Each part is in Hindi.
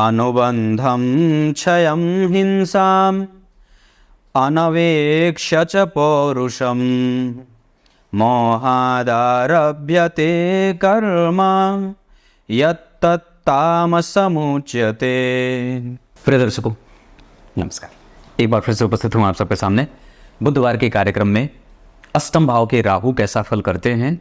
अनुबंधं क्षयं हिंसाम् अनवेक्ष्य च पौरुषं मोहादारभ्यते कर्म यत्तत्तामसमुच्यते। प्रिय दर्शकों नमस्कार, एक बार फिर से उपस्थित हूँ आप सबके सामने बुधवार के कार्यक्रम में। अष्टम भाव के राहु कैसा फल करते हैं,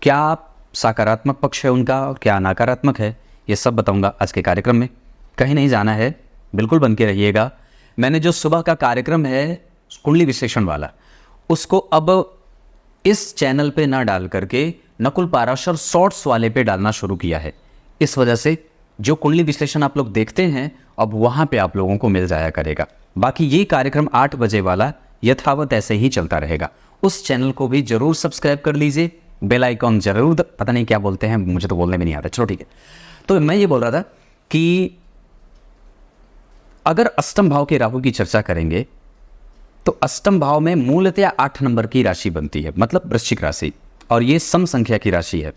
क्या सकारात्मक पक्ष है उनका और क्या नकारात्मक है, ये सब बताऊंगा आज के कार्यक्रम में। कहीं नहीं जाना है, बिल्कुल बन के रहिएगा। मैंने जो सुबह का कार्यक्रम है कुंडली विश्लेषण वाला, उसको अब इस चैनल पे ना डाल करके नकुल पाराशर शॉर्ट्स वाले पे डालना शुरू किया है। इस वजह से जो कुंडली विश्लेषण आप लोग देखते हैं अब वहाँ पे आप लोगों को मिल जाया करेगा। बाकी ये कार्यक्रम 8 बजे वाला यथावत ऐसे ही चलता रहेगा। उस चैनल को भी जरूर सब्सक्राइब कर लीजिए, बेल आइकॉन जरूर, पता नहीं क्या बोलते हैं, मुझे तो बोलने में नहीं आता, चलो ठीक है। तो मैं ये बोल रहा था कि अगर अष्टम भाव के राहु की चर्चा करेंगे तो अष्टम भाव में मूलतः 8 नंबर की राशि बनती है, मतलब वृश्चिक राशि, और ये सम संख्या की राशि है।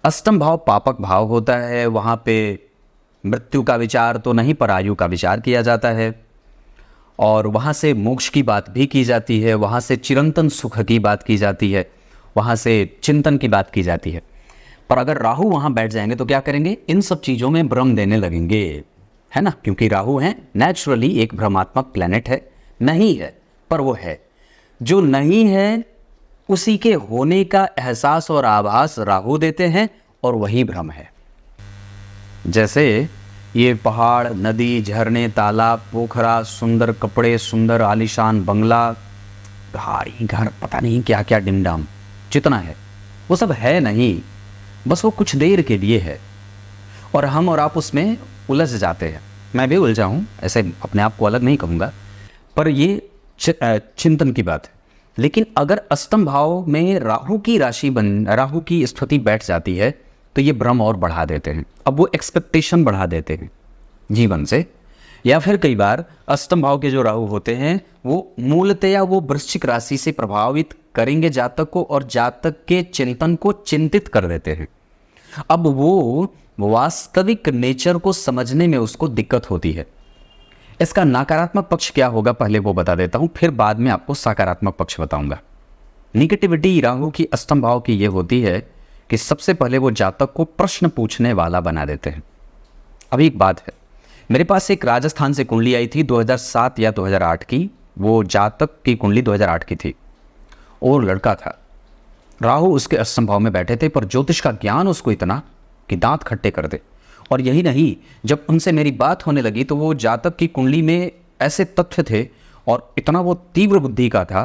अष्टम भाव पापक भाव होता है, वहां पे मृत्यु का विचार तो नहीं पर आयु का विचार किया जाता है, और वहां से मोक्ष की बात भी की जाती है, वहां से चिरंतन सुख की बात की जाती है, वहां से चिंतन की बात की जाती है। पर अगर राहु वहां बैठ जाएंगे तो क्या करेंगे, इन सब चीजों में भ्रम देने लगेंगे, है ना, क्योंकि राहु है नेचुरली एक भ्रमात्मक प्लेनेट है, नहीं है पर वो है। जो नहीं है उसी के होने का एहसास और आभास राहु देते हैं और वही भ्रम है। जैसे ये पहाड़, नदी, झरने, तालाब, पोखरा, सुंदर कपड़े, सुंदर आलीशान बंगला, भारी घर, पता नहीं क्या क्या डिमडाम जितना है, वो सब है नहीं, बस वो कुछ देर के लिए है और हम और आप उसमें उलझ जाते हैं। मैं भी उलझा हूँ, ऐसे अपने आप को अलग नहीं कहूँगा, पर ये चिंतन की बात है। लेकिन अगर अष्टम भाव में राहु की राहु की स्थिति बैठ जाती है तो ये भ्रम और बढ़ा देते हैं। अब वो एक्सपेक्टेशन बढ़ा देते हैं जीवन से, या फिर कई बार अष्टम भाव के जो राहु होते हैं वो मूलतया वो वृश्चिक राशि से प्रभावित करेंगे जातक को, और जातक के चिंतन को चिंतित कर देते हैं। अब वो वास्तविक नेचर को समझने में उसको दिक्कत होती है। इसका नकारात्मक पक्ष क्या होगा पहले वो बता देता हूं, फिर बाद में आपको सकारात्मक पक्ष बताऊंगा। निगेटिविटी राहु की अष्टम भाव की ये होती है कि सबसे पहले वो जातक को प्रश्न पूछने वाला बना देते हैं। अभी एक बात है, मेरे पास एक राजस्थान से कुंडली आई थी 2007 या 2008 की, वो जातक की कुंडली 2008 की थी और लड़का था, राहु उसके अष्टम भाव में बैठे थे, पर ज्योतिष का ज्ञान उसको इतना कि दांत खट्टे कर दे। और यही नहीं, जब उनसे मेरी बात होने लगी तो वो जातक की कुंडली में ऐसे तथ्य थे और इतना वो तीव्र बुद्धि का था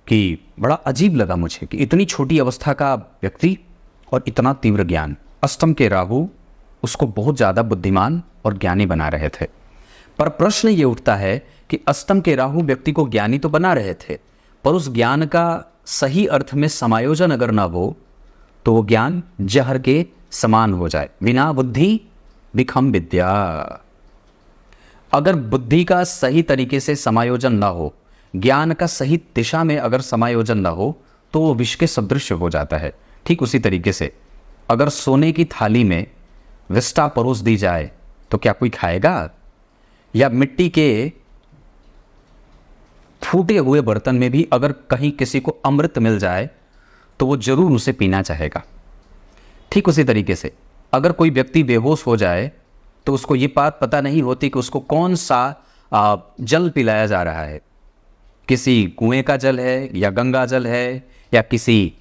कि बड़ा अजीब लगा मुझे कि इतनी छोटी अवस्था का व्यक्ति और इतना तीव्र ज्ञान। अष्टम के राहु उसको बहुत ज़्यादा बुद्धिमान और ज्ञानी बना रहे थे। पर प्रश्न ये उठता है कि अष्टम के राहु व्यक्ति को ज्ञानी तो बना रहे थे, पर उस ज्ञान का सही अर्थ में समायोजन अगर ना हो तो वो ज्ञान जहर के समान हो जाए। बिना बुद्धि विखम विद्या। अगर बुद्धि का सही तरीके से समायोजन ना हो, ज्ञान का सही दिशा में अगर समायोजन ना हो तो वो विष के सदृश हो जाता है। ठीक उसी तरीके से अगर सोने की थाली में विष्टा परोस दी जाए तो क्या कोई खाएगा, या मिट्टी के फूटे हुए बर्तन में भी अगर कहीं किसी को अमृत मिल जाए तो वो जरूर उसे पीना चाहेगा। ठीक उसी तरीके से अगर कोई व्यक्ति बेहोश हो जाए तो उसको ये बात पता नहीं होती कि उसको कौन सा जल पिलाया जा रहा है, किसी कुएं का जल है या गंगा जल है या किसी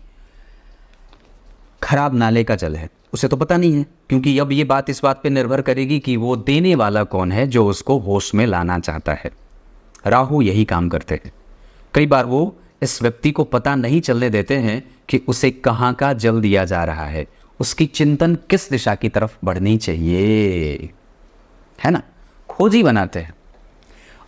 खराब नाले का जल है, उसे तो पता नहीं है, क्योंकि अब ये बात इस बात पे निर्भर करेगी कि वो देने वाला कौन है जो उसको होश में लाना चाहता है। राहु यही काम करते हैं। कई बार वो इस व्यक्ति को पता नहीं चलने देते हैं कि उसे कहाँ का जल दिया जा रहा है, उसकी चिंतन किस दिशा की तरफ बढ़नी चाहिए, है ना, खोजी बनाते हैं।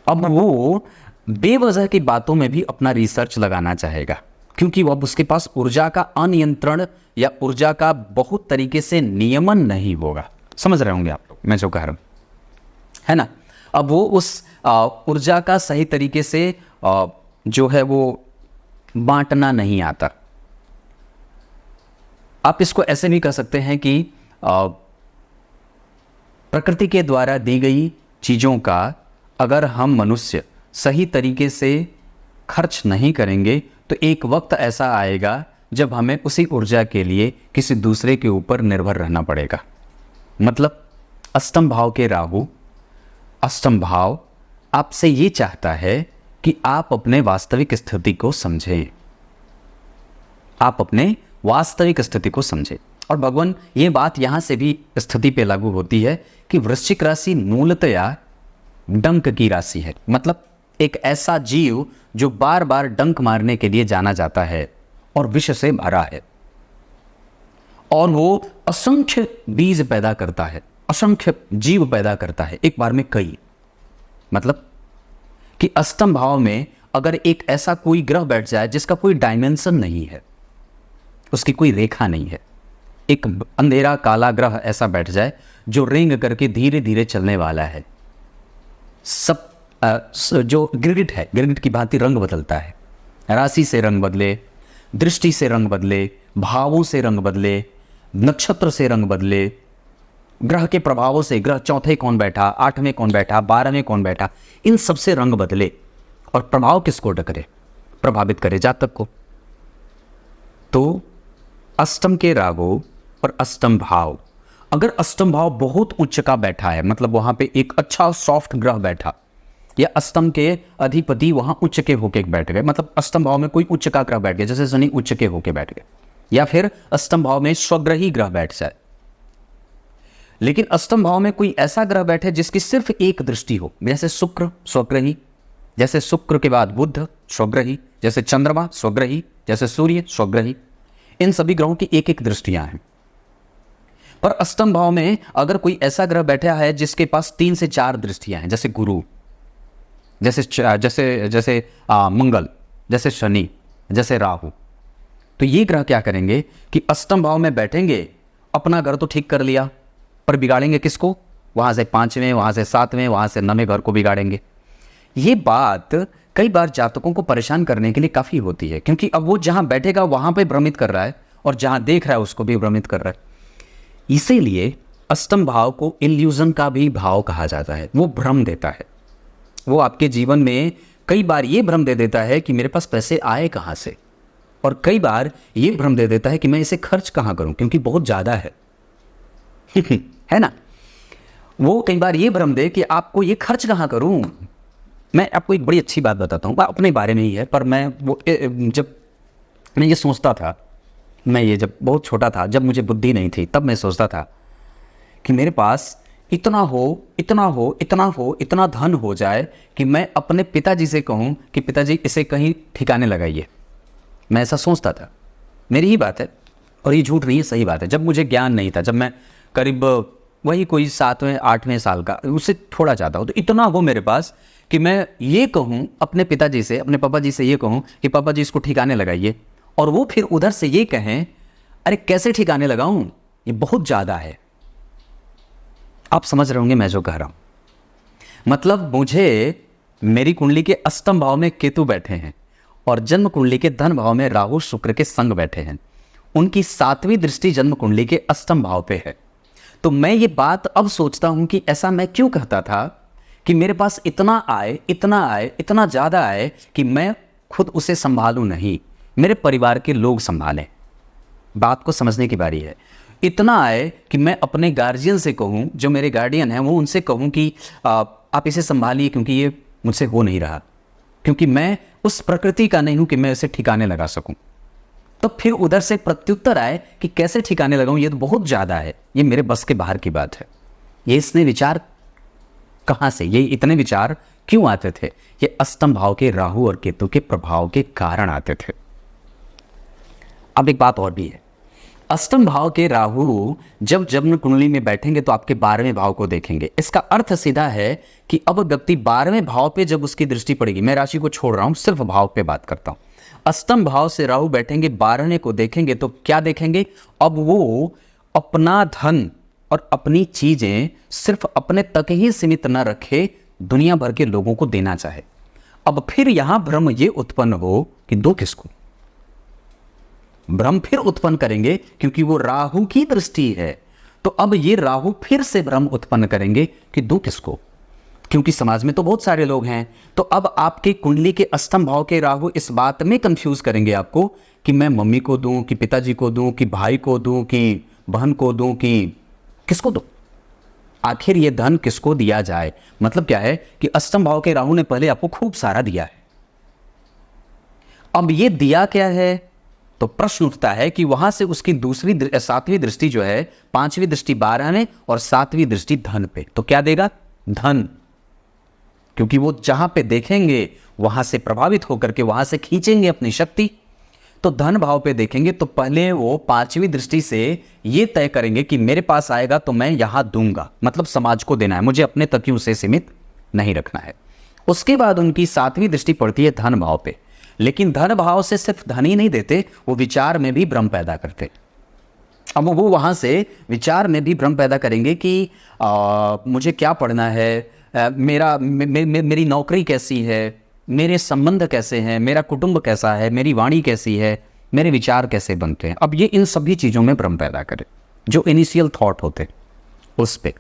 अब वो बेवजह की बातों में भी अपना रिसर्च लगाना चाहेगा, क्योंकि वो अब उसके पास ऊर्जा का अनियंत्रण या ऊर्जा का बहुत तरीके से नियमन नहीं होगा। समझ रहे होंगे आप लोग मैं जो कह रहा हूं, है ना। अब वो उस ऊर्जा का सही तरीके से जो है वो बांटना नहीं आता। आप इसको ऐसे भी कह सकते हैं कि प्रकृति के द्वारा दी गई चीज़ों का अगर हम मनुष्य सही तरीके से खर्च नहीं करेंगे तो एक वक्त ऐसा आएगा जब हमें उसी ऊर्जा के लिए किसी दूसरे के ऊपर निर्भर रहना पड़ेगा। मतलब अष्टम भाव के राहु, अष्टम भाव आपसे ये चाहता है कि आप अपने वास्तविक स्थिति को समझें, आप अपने वास्तविक स्थिति को समझें। और भगवान ये बात यहाँ से भी स्थिति पे लागू होती है कि वृश्चिक राशि मूलतया डंक की राशि है। मतलब एक ऐसा जीव जो बार बार डंक मारने के लिए जाना जाता है और विष से भरा है, और वो असंख्य बीज पैदा करता है, असंख्य जीव पैदा करता है, एक बार में कई। मतलब कि अष्टम भाव में अगर एक ऐसा कोई ग्रह बैठ जाए जिसका कोई डायमेंशन नहीं है, उसकी कोई रेखा नहीं है, एक अंधेरा काला ग्रह ऐसा बैठ जाए जो रेंग करके धीरे धीरे चलने वाला है, सब जो गिरगिट है, गिरगिट की भांति रंग बदलता है, राशि से रंग बदले, दृष्टि से रंग बदले, भावों से रंग बदले, नक्षत्र से रंग बदले, ग्रह के प्रभावों से, ग्रह चौथे कौन बैठा, आठवें कौन बैठा, 12वें कौन बैठा, इन सब से रंग बदले और प्रभाव किसको करे, प्रभावित करे, जातक को। तो अष्टम के राहु और अष्टम भाव, अगर अष्टम भाव बहुत उच्च का बैठा है, मतलब वहां पे एक अच्छा सॉफ्ट ग्रह बैठा, या अष्टम के अधिपति वहां उच्च के होके बैठ गए, मतलब अष्टम भाव में कोई उच्च का ग्रह बैठ गया, जैसे शनि उच्च के होके बैठ गए, या फिर अष्टम भाव में स्वग्रही ग्रह बैठ जाए। लेकिन अष्टम भाव में कोई ऐसा ग्रह बैठे जिसकी सिर्फ एक दृष्टि हो, जैसे शुक्र स्वग्रही, जैसे शुक्र के बाद बुध स्वग्रही, जैसे चंद्रमा स्वग्रही, जैसे सूर्य स्वग्रही, इन सभी ग्रहों की एक एक दृष्टियां हैं। पर अष्टम भाव में अगर कोई ऐसा ग्रह बैठा है जिसके पास 3 से 4 दृष्टियां हैं, जैसे गुरु, जैसे मंगल, जैसे शनि, जैसे राहु, तो ये ग्रह क्या करेंगे कि अष्टम भाव में बैठेंगे, अपना घर तो ठीक कर लिया, पर बिगाड़ेंगे किसको, वहां से 5वें, वहां से 7वें, वहां से 9वें घर को बिगाड़ेंगे। ये बात कई बार जातकों को परेशान करने के लिए काफी होती है, क्योंकि अब वो जहां बैठेगा वहां पे भ्रमित कर रहा है और जहां देख रहा है उसको भी भ्रमित कर रहा है। इसीलिए अष्टम भाव को इल्यूजन का भी भाव कहा जाता है। वो भ्रम देता है, वो आपके जीवन में कई बार ये भ्रम दे देता है कि मेरे पास पैसे आए कहाँ से, और कई बार ये भ्रम दे देता है कि मैं इसे खर्च कहाँ करूं क्योंकि बहुत ज़्यादा है है ना। वो कई बार ये भ्रम दे कि आपको ये खर्च कहाँ करूं। मैं आपको एक बड़ी अच्छी बात बताता हूँ, अपने बारे में ही है, पर मैं वो जब मैं ये सोचता था, मैं ये जब बहुत छोटा था, जब मुझे बुद्धि नहीं थी, तब मैं सोचता था कि मेरे पास इतना हो, इतना हो, इतना हो, इतना धन हो जाए कि मैं अपने पिताजी से कहूं कि पिताजी इसे कहीं ठिकाने लगाइए। मैं ऐसा सोचता था, मेरी ही बात है और ये झूठ नहीं है, सही बात है। जब मुझे ज्ञान नहीं था, जब मैं करीब वही कोई 7वें 8वें साल का, उससे थोड़ा ज़्यादा हो, तो इतना हो मेरे पास कि मैं ये कहूँ अपने पिताजी से, अपने पापा जी से ये कहूँ कि पापा जी इसको ठिकाने लगाइए, और वो फिर उधर से ये कहें अरे कैसे ठिकाने लगाऊं, ये बहुत ज़्यादा है। आप समझ रहे होंगे मैं जो कह रहा हूं। मतलब मुझे मेरी कुंडली के अष्टम भाव में केतु बैठे हैं और जन्म कुंडली के धन भाव में राहु शुक्र के संग बैठे हैं, उनकी 7वीं दृष्टि जन्म कुंडली के अष्टम भाव पे है। तो मैं ये बात अब सोचता हूं कि ऐसा मैं क्यों कहता था कि मेरे पास इतना आए, इतना आए, इतना ज़्यादा आए कि मैं खुद उसे संभालूं नहीं, मेरे परिवार के लोग संभालें। बात को समझने की बारी है। इतना आए कि मैं अपने गार्जियन से कहूं, जो मेरे गार्डियन हैं, वो उनसे कहूं कि आप इसे संभालिए क्योंकि ये मुझसे हो नहीं रहा, क्योंकि मैं उस प्रकृति का नहीं हूं कि मैं इसे ठिकाने लगा सकूं। तो फिर उधर से प्रत्युत्तर आए कि कैसे ठिकाने लगाऊं, ये तो बहुत ज़्यादा है, ये मेरे बस के बाहर की बात है। ये इसने विचार कहाँ से, ये इतने विचार क्यों आते थे? ये अष्टम भाव के राहु और केतु के प्रभाव के कारण आते थे। अब एक बात और भी है, अष्टम भाव के राहु जब जन्म कुंडली में बैठेंगे तो आपके 12वें भाव को देखेंगे। इसका अर्थ सीधा है कि अब व्यक्ति 12वें भाव पे जब उसकी दृष्टि पड़ेगी, मैं राशि को छोड़ रहा हूं, सिर्फ भाव पे बात करता हूं। अष्टम भाव से राहु बैठेंगे, 12वें को देखेंगे तो क्या देखेंगे? अब वो अपना धन और अपनी चीजें सिर्फ अपने तक ही सीमित न रखे, दुनिया भर के लोगों को देना चाहे। अब फिर यहां भ्रम ये उत्पन्न हो कि दो किसको, भ्रम फिर उत्पन्न करेंगे क्योंकि वो राहु की दृष्टि है। तो अब ये राहु फिर से भ्रम उत्पन्न करेंगे कि दूं किसको, क्योंकि समाज में तो बहुत सारे लोग हैं। तो अब आपके कुंडली के अष्टम भाव के राहु इस बात में कंफ्यूज करेंगे आपको कि मैं मम्मी को दूं, कि पिताजी को दूं, कि भाई को दूं, कि बहन को दूं, कि किसको दूं, आखिर ये धन किसको दिया जाए। मतलब क्या है कि अष्टम भाव के राहु ने पहले आपको खूब सारा दिया है, अब ये दिया क्या है, तो प्रश्न उठता है कि वहां से उसकी सातवीं दृष्टि जो है, पांचवी दृष्टि 12 में और सातवीं दृष्टि धन पे, तो क्या देगा, धन। क्योंकि वो जहां पे देखेंगे वहां से प्रभावित होकर के वहां से खींचेंगे अपनी शक्ति। तो धन भाव पे देखेंगे तो पहले वो पांचवी दृष्टि से ये तय करेंगे कि मेरे पास आएगा तो मैं यहां दूंगा, मतलब समाज को देना है, मुझे अपने तक ही उसे सीमित नहीं रखना है। उसके बाद उनकी सातवीं दृष्टि पड़ती है धन भाव पे, लेकिन धन भाव से सिर्फ धन ही नहीं देते, वो विचार में भी भ्रम पैदा करते। अब वो वहां से विचार में भी भ्रम पैदा करेंगे कि मुझे क्या पढ़ना है, मेरी नौकरी कैसी है, मेरे संबंध कैसे हैं, मेरा कुटुंब कैसा है, मेरी वाणी कैसी है, मेरे विचार कैसे बनते हैं। अब ये इन सभी चीज़ों में भ्रम पैदा करे, जो इनिशियल थॉट होते उस पे।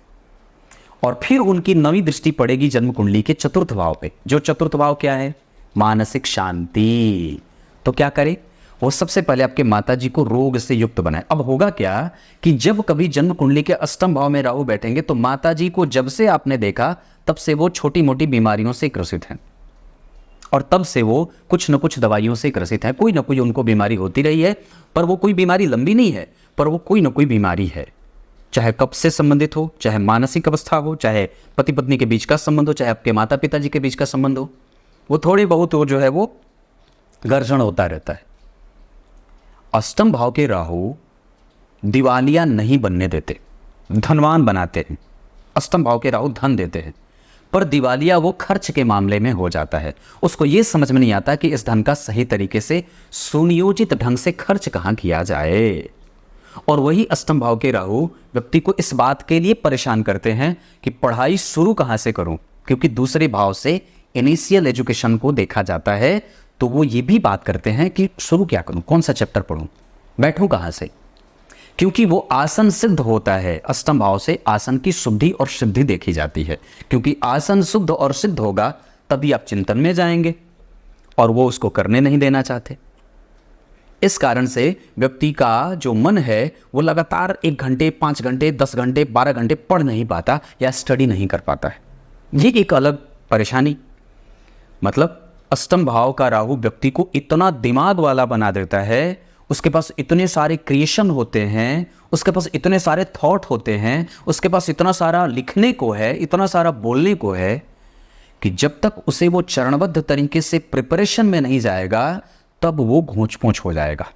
और फिर उनकी नवी दृष्टि पड़ेगी जन्म कुंडली के चतुर्थ भाव पे, जो चतुर्थ भाव क्या है, मानसिक शांति। तो क्या करे, वो सबसे पहले आपके माताजी को रोग से युक्त बनाए। अब होगा क्या कि जब कभी जन्म कुंडली के अष्टम भाव में राहु बैठेंगे तो माताजी को जब से आपने देखा तब से वो छोटी मोटी बीमारियों से ग्रसित हैं, और तब से वो कुछ न कुछ दवाइयों से ग्रसित हैं। कोई ना कोई उनको बीमारी होती रही है, पर वो कोई बीमारी लंबी नहीं है, पर वो कोई ना कोई बीमारी है, चाहे कब्ज से संबंधित हो, चाहे मानसिक अवस्था हो, चाहे पति पत्नी के बीच का संबंध हो, चाहे आपके माता पिताजी के बीच का संबंध हो, वो थोड़ी बहुत वो जो है वो घर्षण होता रहता है। अष्टम भाव के राहु दिवालिया नहीं बनने देते, धनवान बनाते हैं। अष्टम भाव के राहु धन देते हैं, पर दिवालिया वो खर्च के मामले में हो जाता है। उसको ये समझ में नहीं आता कि इस धन का सही तरीके से सुनियोजित ढंग से खर्च कहाँ किया जाए। और वही अष्टम भाव के राहु व्यक्ति को इस बात के लिए परेशान करते हैं कि पढ़ाई शुरू कहाँ से करूं, क्योंकि दूसरे भाव से इनिशियल एजुकेशन को देखा जाता है। तो वो ये भी बात करते हैं कि शुरू क्या करूं, कौन सा चैप्टर पढ़ूं, बैठूं कहाँ से, क्योंकि वो आसन सिद्ध होता है। अष्टम भाव से आसन की शुद्धि और सिद्धि देखी जाती है, क्योंकि आसन शुद्ध और सिद्ध होगा तभी आप चिंतन में जाएंगे, और वो उसको करने नहीं देना चाहते। इस कारण से व्यक्ति का जो मन है वो लगातार 1 घंटे 5 घंटे 10 घंटे 12 घंटे पढ़ नहीं पाता या स्टडी नहीं कर पाता है। ये एक अलग परेशानी। मतलब अष्टम भाव का राहु व्यक्ति को इतना दिमाग वाला बना देता है, उसके पास इतने सारे क्रिएशन होते हैं, उसके पास इतने सारे थॉट होते हैं, उसके पास इतना सारा लिखने को है, इतना सारा बोलने को है, कि जब तक उसे वो चरणबद्ध तरीके से प्रिपरेशन में नहीं जाएगा तब वो घोंच पोंच हो जाएगा।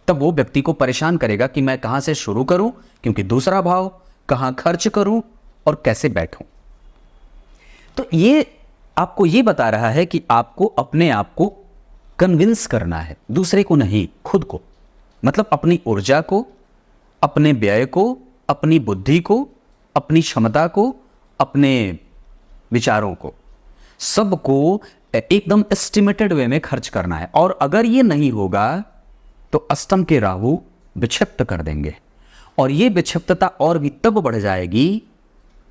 तब वो व्यक्ति को परेशान करेगा कि मैं कहाँ से शुरू करूं, क्योंकि दूसरा भाव, कहाँ खर्च करूं और कैसे बैठूं। तो ये आपको ये बता रहा है कि आपको अपने आप को कन्विंस करना है, दूसरे को नहीं, खुद को। मतलब अपनी ऊर्जा को, अपने व्यय को, अपनी बुद्धि को, अपनी क्षमता को, अपने विचारों को, सबको एकदम एस्टिमेटेड वे में खर्च करना है। और अगर ये नहीं होगा तो अष्टम के राहु विक्षिप्त कर देंगे, और ये विक्षिप्तता और भी तब बढ़ जाएगी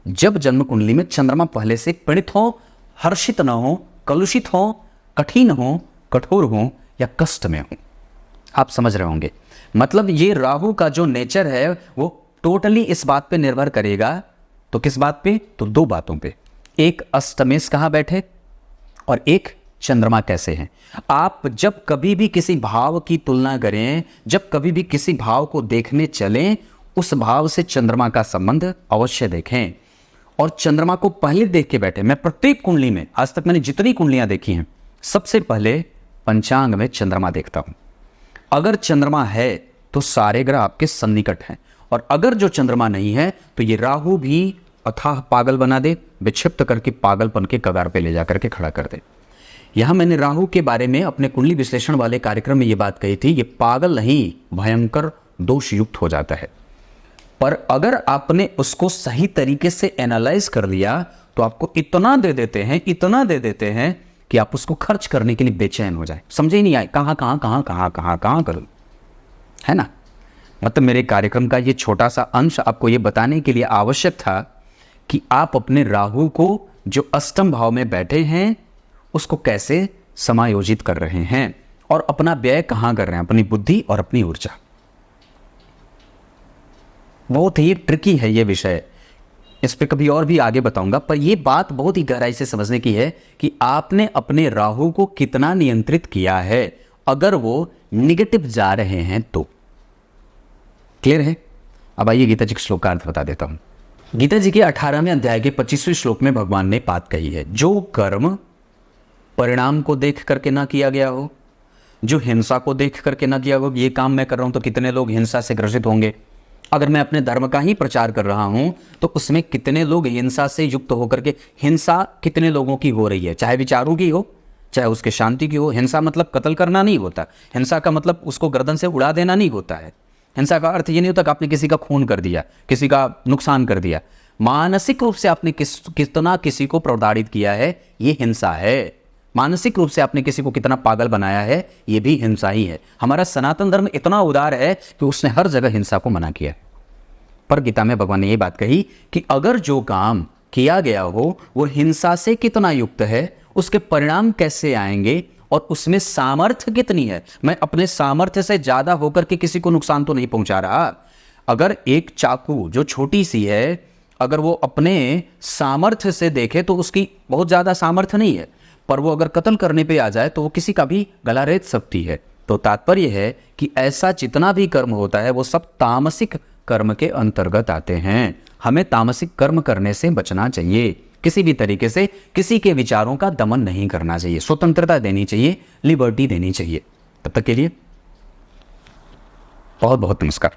जब जन्म कुंडली में चंद्रमा पहले से पीड़ित हो, हर्षित न हो, कलुषित हो, कठिन हो, कठोर हो या कष्ट में हो। आप समझ रहे होंगे। मतलब ये राहु का जो नेचर है वो टोटली इस बात पे निर्भर करेगा। तो किस बात पे? तो 2 बातों पे, एक अष्टमेश कहाँ बैठे और एक चंद्रमा कैसे हैं। आप जब कभी भी किसी भाव की तुलना करें, जब कभी भी किसी भाव को देखने चलें, उस भाव से चंद्रमा का संबंध अवश्य देखें। और चंद्रमा को पहले देख के बैठे। मैं प्रत्येक कुंडली में, आज तक मैंने जितनी कुंडलियां देखी हैं, सबसे पहले पंचांग में चंद्रमा देखता हूं। अगर चंद्रमा है तो सारे ग्रह आपके सन्निकट हैं, और अगर जो चंद्रमा नहीं है तो ये राहु भी अथाह पागल बना दे, विक्षिप्त करके पागलपन के कगार पे ले जा करके खड़ा कर दे। यहां मैंने राहु के बारे में अपने कुंडली विश्लेषण वाले कार्यक्रम में ये बात कही थी, ये पागल नहीं, भयंकर दोष युक्त हो जाता है। पर अगर आपने उसको सही तरीके से एनालाइज कर लिया तो आपको इतना दे देते हैं, इतना दे देते हैं कि आप उसको खर्च करने के लिए बेचैन हो जाए, समझे ही नहीं आए कहां कहां कहां कहां कहां कहां करूं, है ना। मतलब मेरे कार्यक्रम का ये छोटा सा अंश आपको ये बताने के लिए आवश्यक था कि आप अपने राहु को जो अष्टम भाव में बैठे हैं उसको कैसे समायोजित कर रहे हैं और अपना व्यय कहाँ कर रहे हैं, अपनी बुद्धि और अपनी ऊर्जा। बहुत ही ट्रिकी है ये विषय, इस पे कभी और भी आगे बताऊंगा, पर ये बात बहुत ही गहराई से समझने की है कि आपने अपने राहु को कितना नियंत्रित किया है। अगर वो निगेटिव जा रहे हैं तो क्लियर है। अब आइए गीता जी के श्लोक का अर्थ बता देता हूं। गीता जी के 18वें अध्याय के 25वें श्लोक में भगवान ने बात कही है, जो कर्म परिणाम को देख करके ना किया गया हो, जो हिंसा को देख करके ना किया हो, ये काम मैं कर रहा हूं तो कितने लोग हिंसा से ग्रसित होंगे, अगर मैं अपने धर्म का ही प्रचार कर रहा हूं तो उसमें कितने लोग हिंसा से युक्त होकर के, हिंसा कितने लोगों की हो रही है, चाहे विचारों की हो चाहे उसके शांति की हो। हिंसा मतलब कत्ल करना नहीं होता, हिंसा का मतलब उसको गर्दन से उड़ा देना नहीं होता है। हिंसा का अर्थ ये नहीं होता कि आपने किसी का खून कर दिया, किसी का नुकसान कर दिया। मानसिक रूप से आपने कितना किसी को प्रताड़ित किया है, ये हिंसा है। मानसिक रूप से आपने किसी को कितना पागल बनाया है, ये भी हिंसा ही है। हमारा सनातन धर्म इतना उदार है कि उसने हर जगह हिंसा को मना किया। पर गीता में भगवान ने ये बात कही कि अगर जो काम किया गया हो वो हिंसा से कितना युक्त है, उसके परिणाम कैसे आएंगे और उसमें सामर्थ्य कितनी है। मैं अपने सामर्थ्य से ज्यादा होकर के किसी को नुकसान तो नहीं पहुंचा रहा। अगर एक चाकू जो छोटी सी है, अगर वो अपने सामर्थ्य से देखे तो उसकी बहुत ज्यादा सामर्थ्य नहीं है, पर वो अगर कत्ल करने पे आ जाए तो वो किसी का भी गला रेत सकती है। तो तात्पर्य है कि ऐसा जितना भी कर्म होता है वो सब तामसिक कर्म के अंतर्गत आते हैं। हमें तामसिक कर्म करने से बचना चाहिए, किसी भी तरीके से किसी के विचारों का दमन नहीं करना चाहिए, स्वतंत्रता देनी चाहिए, लिबर्टी देनी चाहिए। तब तक के लिए बहुत बहुत नमस्कार।